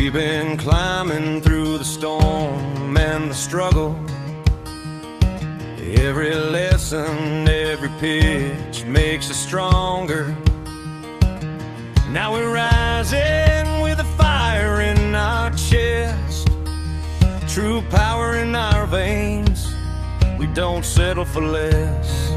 We've been climbing through the storm and the struggle. Every lesson, every pitch makes us stronger. Now we're rising with a fire in our chest, true power in our veins. We don't settle for less.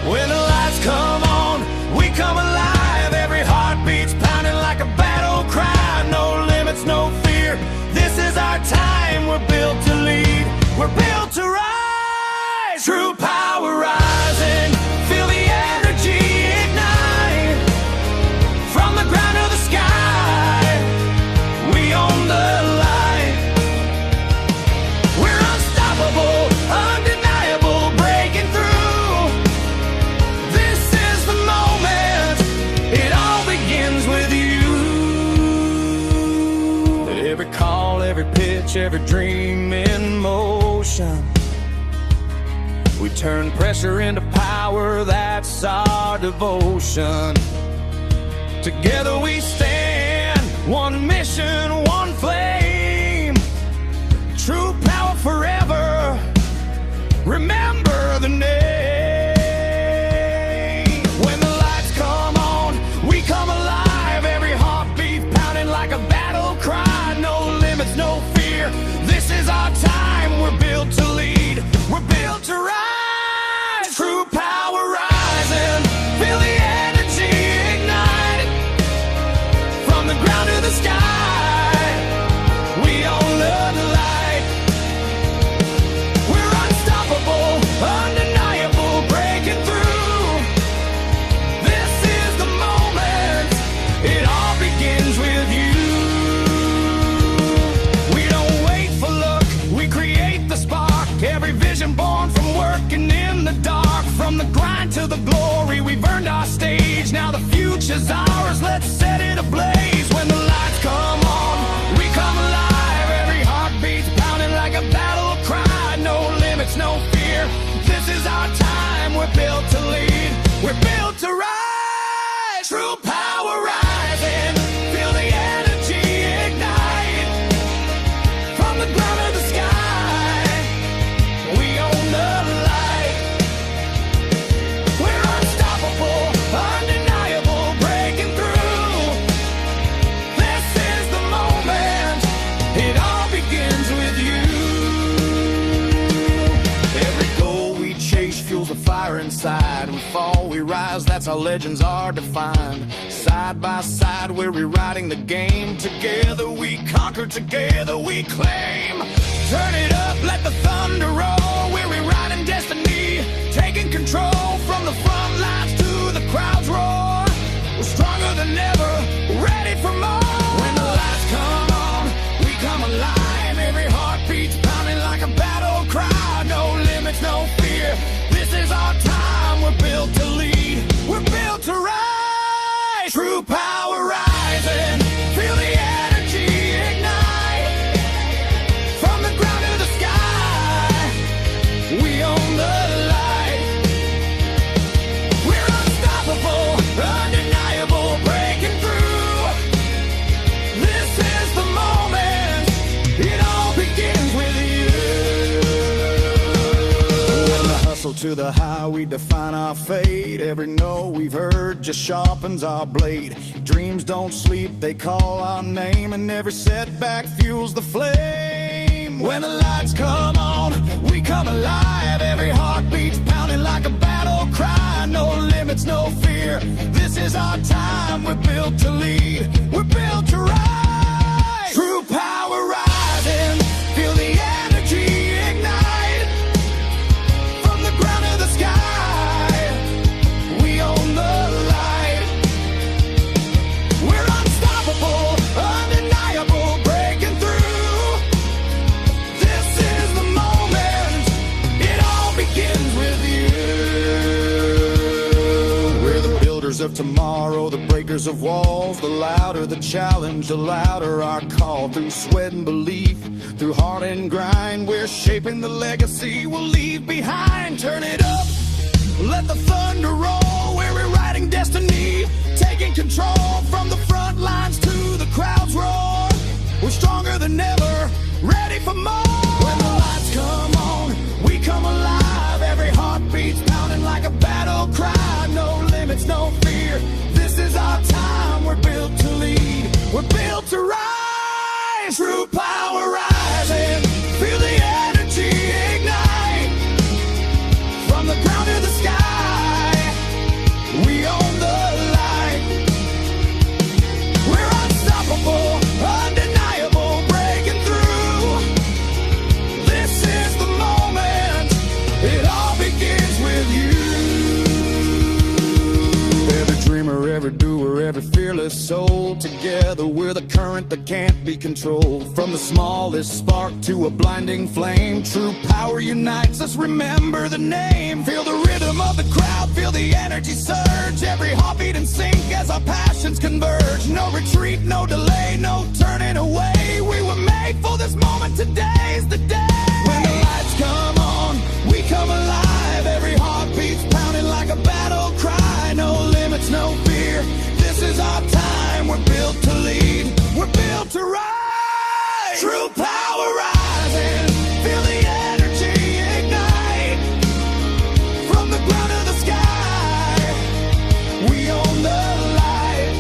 When the lights come on, we come alive. Every heart beats pounding like a battle cry. No limits, no fear. This is our time. We're built to lead. We're built to rise. True power rising. Feel the energy ignite. From the ground to the sky, we own the light. We're unstoppable, undeniable, breaking through. This is the moment. It all begins with you. Every call, every pitch, every dream in motion. We turn pressure into power, that's our devotion. Together we stand, one mission, one flame. True power forever, remember the name. When the lights come on, we come alive. Every heartbeat pounding like a battle cry. No limits, no fear. This is our time, we're built to lead. We're built to rise. True power rising. Feel the energy ignite. From the ground to the sky, we own the light. We're unstoppable, undeniable, breaking through. This is the moment. It all begins with you. We don't wait for luck, we create the spark. Every vision born from working in the dark. From the grind to the glory, we've earned our stage. Now the future's ours, let's set it ablaze. When the lights come on, we come alive. Every heartbeat's pounding like a battle cry. No limits, no fear. This is our time, we're built to lead. We're built to rise. True power rising. Feel the energy ignite. From the ground to the sky, we own the light. We're unstoppable, undeniable, breaking through. This is the moment. It all begins with you. Every goal we chase fuels the fire inside. We fall, we rise, that's how legends are defined. Side by side, we're rewriting the game. Together we conquer, together we claim. Turn it up, let the thunder roll. We're rewriting destiny, taking control. From the front lines to the crowd's roar, we're stronger than ever, ready for more. When the lights come on, we come alive. Every heartbeat's pounding like a battle cry. No limits, no fear. This is our time, we're built to lead. We're built to rise. True power rising. Feel the energy ignite. From the ground to the sky, we own the light. We're unstoppable, undeniable, breaking through. This is the moment. It all begins with you. When the hustle to the high, we define our fate. Every no we've heard just sharpens our blade. Dreams don't sleep, they call our name. And every setback fuels the flame. When the lights come on, we come alive. Every heartbeat's pounding like a battle cry. No limits, no fear. This is our time, we're built to lead. We're built to rise. True power rising. Feel the energy ignite. From the ground to the sky, we own the light. We're unstoppable, undeniable, breaking through. This is the moment. It all begins with you. We're the builders of tomorrow, the breakers of walls. The louder the challenge, the louder our call. Through sweat and belief, through heart and grind, we're shaping the legacy we'll leave behind. Turn it up, let the thunder roll. We're rewriting destiny, taking control. From the front lines to the crowds roar, we're stronger than ever, ready for more. When the lights come on, we come alive. Every heartbeat's pounding like a battle cry. No limits, no fear. This is our time. We're built to lead. We're built to rise. True power rising. Feel the energy ignite. From the ground to the sky, we own the light. We're unstoppable, undeniable, breaking through. This is the moment. It all begins with you. Every dreamer, every doer, every fearless soul. Together we're the current that can't be controlled. From the smallest spark to a blinding flame, true power unites us, remember the name. Feel the rhythm of the crowd, feel the energy surge. Every heartbeat in sync as our passions converge. No retreat, no delay, no turning away. We were made for this moment, today's the day. When the lights come on, we come alive. Every heartbeat's pounding like a battle cry. No limits, no fear. This is our time. We're built to lead. We're built to rise. True power rising. Feel the energy ignite. From the ground to the sky, we own the light.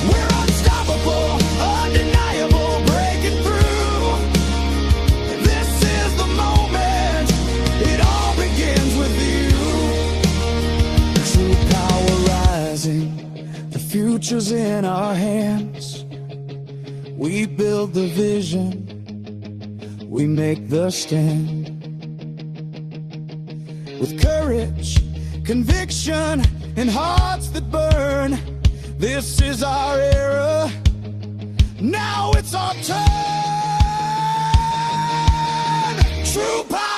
We're unstoppable, undeniable, breaking through. This is the moment. It all begins with you. True power rising. The future's in our hands. We build the vision. We make the stand. With courage, conviction, and hearts that burn. This is our era. Now it's our turn. True power.